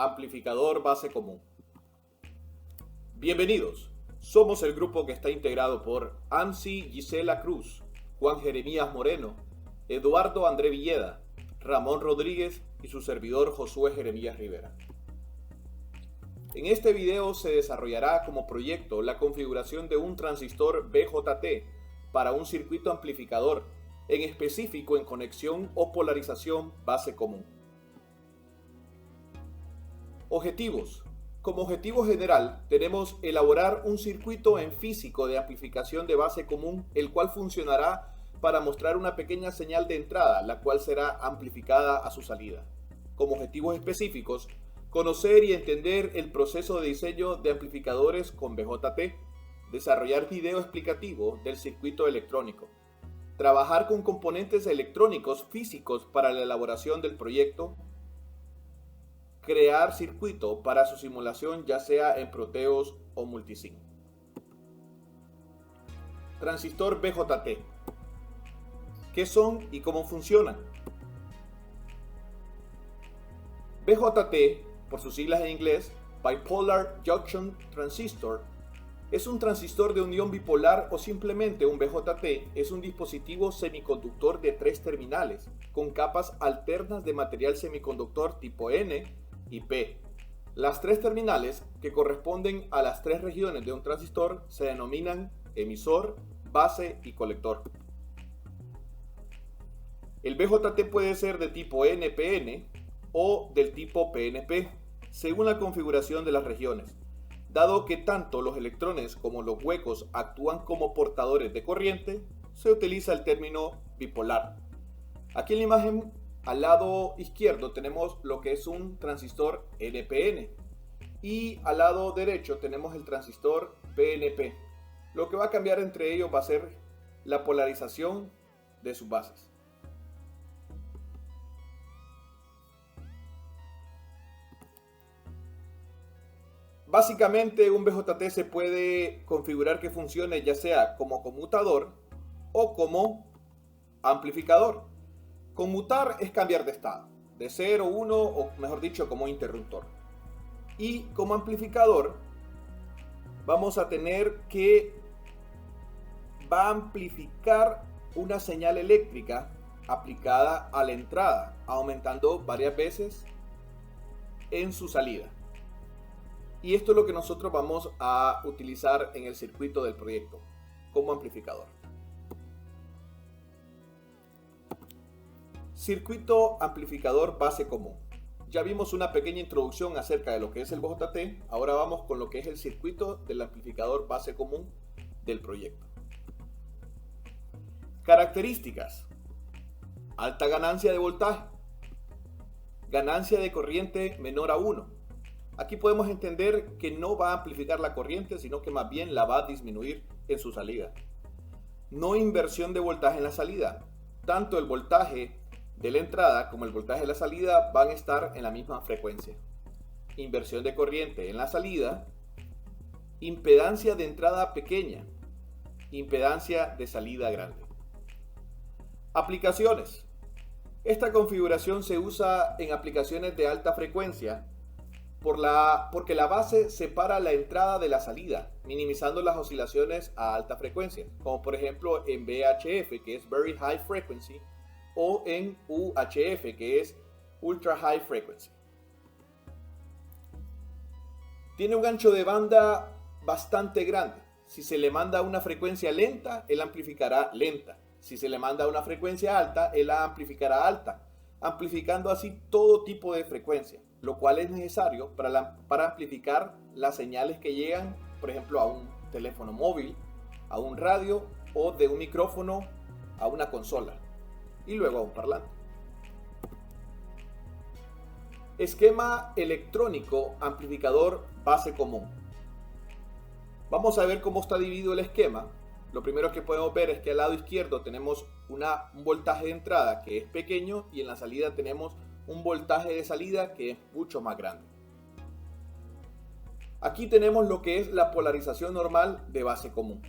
Amplificador base común. Bienvenidos. Somos el grupo que está integrado por Ansi Gisela Cruz, Juan Jeremías Moreno, Eduardo André Villeda, Ramón Rodríguez y su servidor Josué Jeremías Rivera. En este video se desarrollará como proyecto la configuración de un transistor BJT para un circuito amplificador, en específico en conexión o polarización base común. Objetivos. Como objetivo general, tenemos elaborar un circuito en físico de amplificación de base común, el cual funcionará para mostrar una pequeña señal de entrada, la cual será amplificada a su salida. Como objetivos específicos, conocer y entender el proceso de diseño de amplificadores con BJT, desarrollar video explicativo del circuito electrónico, trabajar con componentes electrónicos físicos para la elaboración del proyecto, crear circuito para su simulación ya sea en Proteus o Multisim. Transistor BJT. ¿Qué son y cómo funcionan? BJT, por sus siglas en inglés, Bipolar Junction Transistor, es un transistor de unión bipolar o simplemente un BJT. Es un dispositivo semiconductor de 3 terminales con capas alternas de material semiconductor tipo N y P. Las 3 terminales, que corresponden a las 3 regiones de un transistor, se denominan emisor, base y colector. El BJT puede ser de tipo NPN o del tipo PNP, según la configuración de las regiones. Dado que tanto los electrones como los huecos actúan como portadores de corriente, se utiliza el término bipolar. Aquí en la imagen, al lado izquierdo, tenemos lo que es un transistor NPN y al lado derecho tenemos el transistor PNP. Lo que va a cambiar entre ellos va a ser la polarización de sus bases. Básicamente, un BJT se puede configurar que funcione ya sea como conmutador o como amplificador. Conmutar es cambiar de estado, de 0 a 1 o mejor dicho como interruptor. Y como amplificador vamos a tener que va a amplificar una señal eléctrica aplicada a la entrada, aumentando varias veces en su salida. Y esto es lo que nosotros vamos a utilizar en el circuito del proyecto como amplificador. Circuito amplificador base común. Ya vimos una pequeña introducción acerca de lo que es el BJT. Ahora vamos con lo que es el circuito del amplificador base común del proyecto. Características. Alta ganancia de voltaje. Ganancia de corriente menor a 1. Aquí podemos entender que no va a amplificar la corriente, sino que más bien la va a disminuir en su salida. No inversión de voltaje en la salida. Tanto el voltaje de la entrada como el voltaje de la salida van a estar en la misma frecuencia. Inversión de corriente en la salida. Impedancia de entrada pequeña. Impedancia de salida grande. Aplicaciones. Esta configuración se usa en aplicaciones de alta frecuencia porque la base separa la entrada de la salida, minimizando las oscilaciones a alta frecuencia, como por ejemplo en VHF, que es Very High Frequency, o en UHF, que es Ultra High Frequency. Tiene un ancho de banda bastante grande. Si se le manda una frecuencia lenta, él amplificará lenta. Si se le manda una frecuencia alta, él la amplificará alta, amplificando así todo tipo de frecuencia, lo cual es necesario para amplificar las señales que llegan, por ejemplo, a un teléfono móvil, a un radio o de un micrófono a una consola y luego a un parlante. Esquema electrónico amplificador base común. Vamos a ver cómo está dividido el esquema. Lo primero que podemos ver es que al lado izquierdo tenemos un voltaje de entrada que es pequeño y en la salida tenemos un voltaje de salida que es mucho más grande. Aquí tenemos lo que es la polarización normal de base común.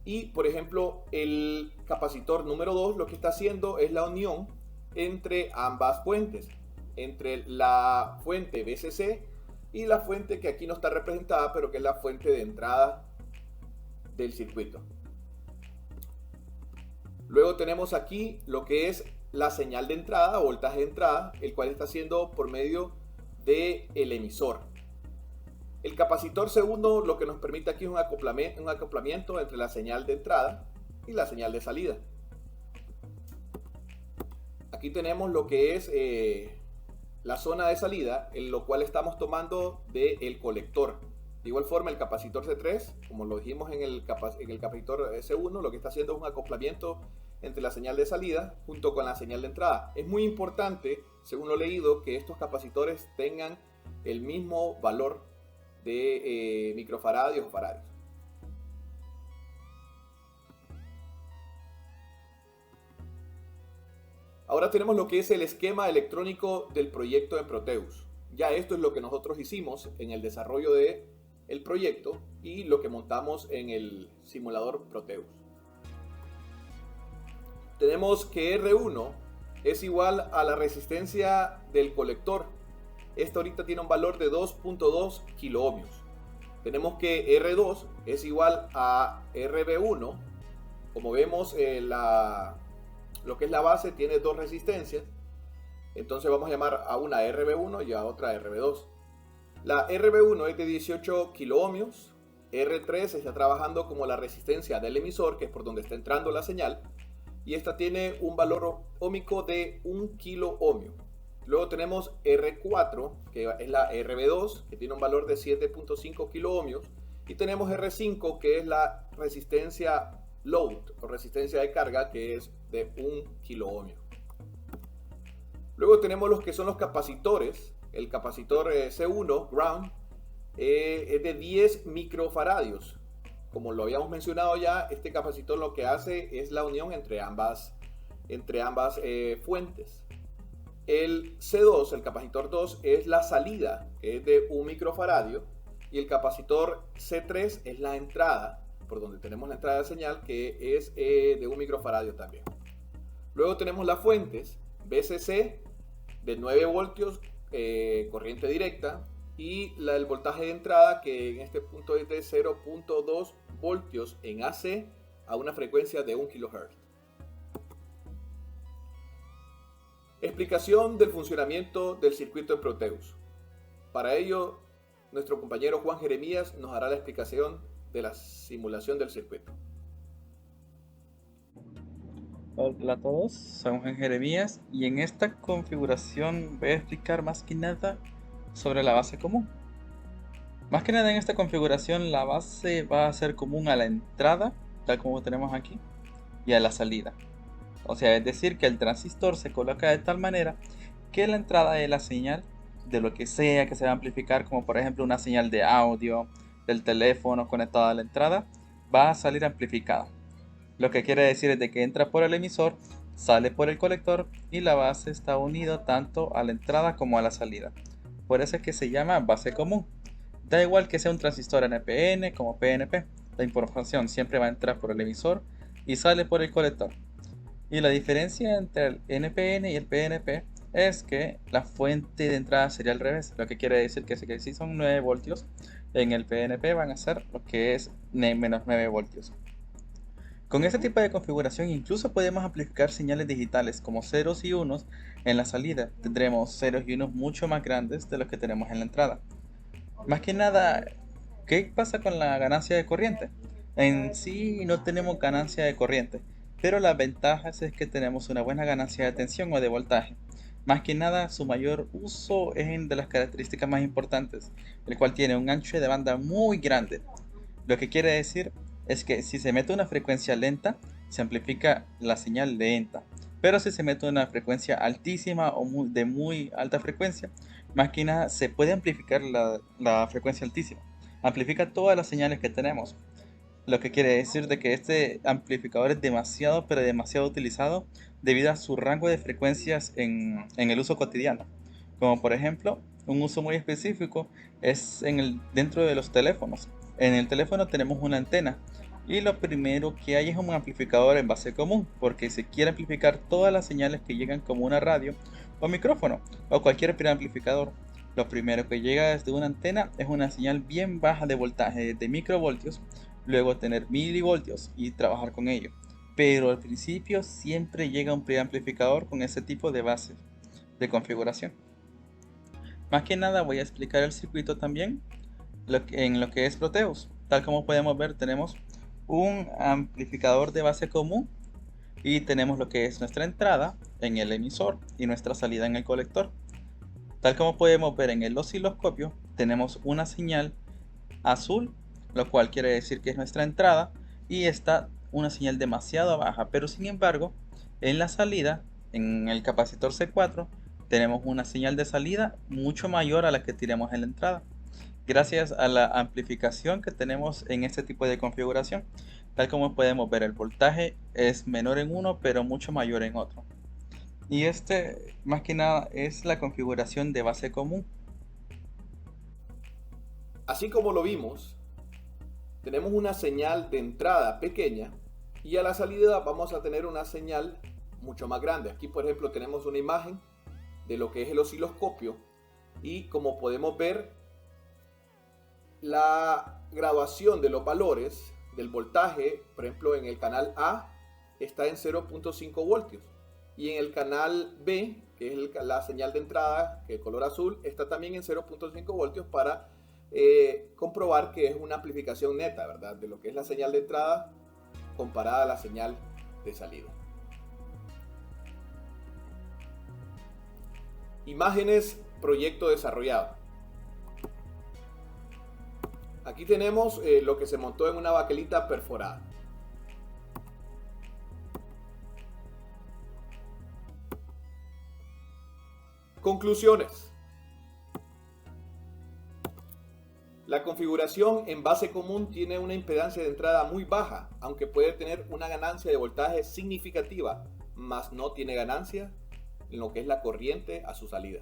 Y por ejemplo el capacitor número 2 lo que está haciendo es la unión entre ambas fuentes. entre la fuente VCC y la fuente que aquí no está representada, pero que es la fuente de entrada del circuito. Luego tenemos aquí lo que es la señal de entrada o voltaje de entrada, el cual está haciendo por medio del emisor. El capacitor C1 lo que nos permite aquí es un acoplamiento entre la señal de entrada y la señal de salida. Aquí tenemos lo que es la zona de salida, en lo cual estamos tomando del colector. De igual forma, el capacitor C3, como lo dijimos en el capacitor C1, lo que está haciendo es un acoplamiento entre la señal de salida junto con la señal de entrada. Es muy importante, según lo he leído, que estos capacitores tengan el mismo valor de microfaradios o faradios. Ahora tenemos lo que es el esquema electrónico del proyecto en Proteus. Ya esto es lo que nosotros hicimos en el desarrollo del proyecto y lo que montamos en el simulador Proteus. Tenemos que R1 es igual a la resistencia del colector. Esta ahorita tiene un valor de 2.2 kiloohmios. Tenemos que R2 es igual a RB1. Como vemos, lo que es la base tiene dos resistencias. Entonces vamos a llamar a una RB1 y a otra RB2. La RB1 es de 18 kiloohmios. R3 está trabajando como la resistencia del emisor, que es por donde está entrando la señal. Y esta tiene un valor óhmico de 1 kiloohmio. Luego tenemos R4, que es la RB2, que tiene un valor de 7.5 kiloohmios. Y tenemos R5, que es la resistencia load, o resistencia de carga, que es de 1 kiloohmio. Luego tenemos los que son los capacitores. El capacitor C1, ground, es de 10 microfaradios. Como lo habíamos mencionado ya, este capacitor lo que hace es la unión entre ambas fuentes. El C2, el capacitor 2, es la salida, que es de 1 microfaradio, y el capacitor C3 es la entrada, por donde tenemos la entrada de señal, que es de 1 microfaradio también. Luego tenemos las fuentes VCC de 9 voltios, corriente directa, y el voltaje de entrada, que en este punto es de 0.2 voltios en AC a una frecuencia de 1 kHz. Explicación del funcionamiento del circuito en Proteus. Para ello, nuestro compañero Juan Jeremías nos hará la explicación de la simulación del circuito. Hola a todos, soy Juan Jeremías y en esta configuración voy a explicar más que nada sobre la base común. Más que nada en esta configuración la base va a ser común a la entrada, tal como tenemos aquí, y a la salida. O sea, es decir, que el transistor se coloca de tal manera que la entrada de la señal de lo que sea que se va a amplificar, como por ejemplo una señal de audio del teléfono conectada a la entrada, va a salir amplificada. Lo que quiere decir es de que entra por el emisor, sale por el colector y la base está unida tanto a la entrada como a la salida. Por eso es que se llama base común. Da igual que sea un transistor NPN como PNP, la información siempre va a entrar por el emisor y sale por el colector. Y la diferencia entre el NPN y el PNP es que la fuente de entrada sería al revés, lo que quiere decir que si son 9 voltios, en el PNP van a ser lo que es menos 9 voltios. Con este tipo de configuración incluso podemos amplificar señales digitales como ceros y unos en la salida. Tendremos ceros y unos mucho más grandes de los que tenemos en la entrada. Más que nada, ¿qué pasa con la ganancia de corriente? En sí no tenemos ganancia de corriente, pero las ventajas es que tenemos una buena ganancia de tensión o de voltaje. Más que nada, su mayor uso es de las características más importantes, el cual tiene un ancho de banda muy grande. Lo que quiere decir es que si se mete una frecuencia lenta, se amplifica la señal lenta. Pero si se mete una frecuencia altísima o de muy alta frecuencia, más que nada se puede amplificar la frecuencia altísima. Amplifica todas las señales que tenemos. Lo que quiere decir de que este amplificador es demasiado, pero demasiado utilizado debido a su rango de frecuencias en el uso cotidiano. Como por ejemplo, un uso muy específico es dentro de los teléfonos. En el teléfono tenemos una antena y lo primero que hay es un amplificador en base común, porque se quiere amplificar todas las señales que llegan como una radio o micrófono o cualquier preamplificador. Lo primero que llega desde una antena es una señal bien baja de voltaje de microvoltios, luego tener milivoltios y trabajar con ello. Pero al principio siempre llega un preamplificador con ese tipo de base de configuración. Más que nada voy a explicar el circuito también en lo que es Proteus. Tal como podemos ver, tenemos un amplificador de base común y tenemos lo que es nuestra entrada en el emisor y nuestra salida en el colector. Tal como podemos ver en el osciloscopio, tenemos una señal azul, lo cual quiere decir que es nuestra entrada, y está una señal demasiado baja, pero sin embargo, en la salida, en el capacitor C4, tenemos una señal de salida mucho mayor a la que tiramos en la entrada, gracias a la amplificación que tenemos en este tipo de configuración. Tal como podemos ver, el voltaje es menor en uno, pero mucho mayor en otro. Y más que nada, es la configuración de base común. Así como lo vimos, tenemos una señal de entrada pequeña y a la salida vamos a tener una señal mucho más grande. Aquí, por ejemplo, tenemos una imagen de lo que es el osciloscopio y como podemos ver, la graduación de los valores del voltaje, por ejemplo, en el canal A está en 0.5 voltios y en el canal B, que es la señal de entrada, que es color azul, está también en 0.5 voltios para comprobar que es una amplificación neta, ¿verdad? De lo que es la señal de entrada comparada a la señal de salida. Imágenes, proyecto desarrollado. Aquí tenemos lo que se montó en una baquelita perforada. Conclusiones. La configuración en base común tiene una impedancia de entrada muy baja, aunque puede tener una ganancia de voltaje significativa, mas no tiene ganancia en lo que es la corriente a su salida.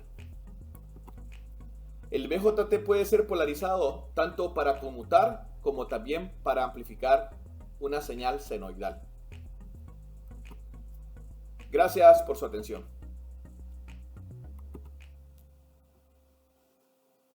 El BJT puede ser polarizado tanto para conmutar como también para amplificar una señal senoidal. Gracias por su atención.